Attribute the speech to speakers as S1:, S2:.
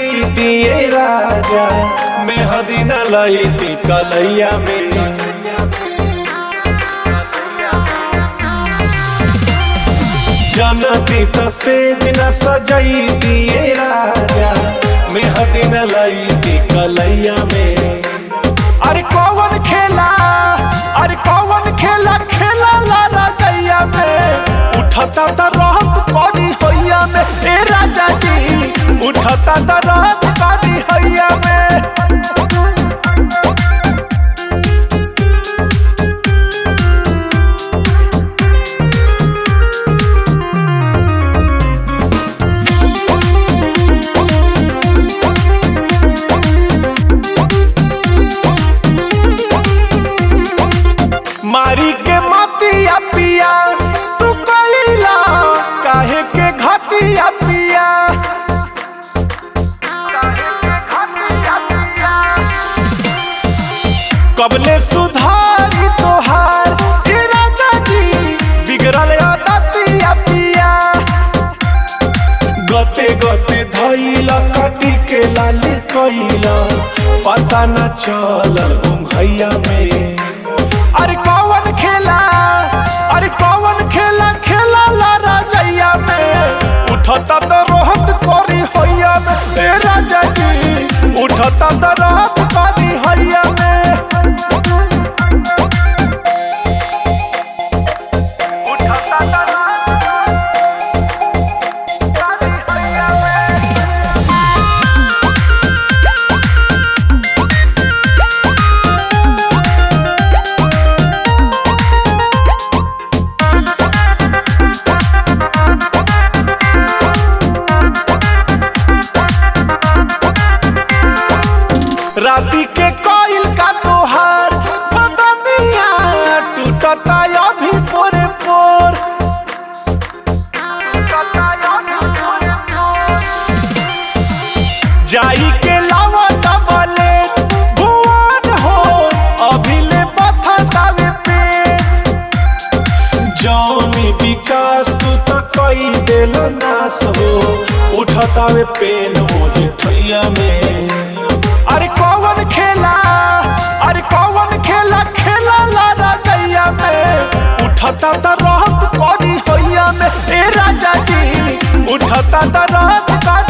S1: सजैती राजा मेहदी न लईती कलैया में। जनती तो सेज न सजैती राजा मेहदी न लईती कलैया में। अरे कौन खेला खेला ला रजैया में। उठता त रहत करी हैया में ए राजा जी, उठता त रहत करी हैया में। मारी के मतिया पिया तू कइला काहे के घातिया पिया। कबले सुधारी तोहार ए राजा जी बिगड़ल आदतिया पिया। गते गते धइला कटी के लाल कइला पता न चलल घैया में। अरे कौन खेला ला रजैया में। उठता तो रहत करी हैया में ए राजा जी, उठता तो रहत करी हैया में। उठता तो रहत करी हैया में। राती के कोयल का तोहार बदनिया टूटता अभी पोरे पोर। जाई के लावा डबले भुवन हो अभी ले बथतावे पे। जौनी विकास तू तो कई देल नास हो उठतावे पेन मोहे ठैया में। अरे कौन खेला ला रजैया में। उठता त रहत करी हैया में ए राजा जी, उठता त रहत करी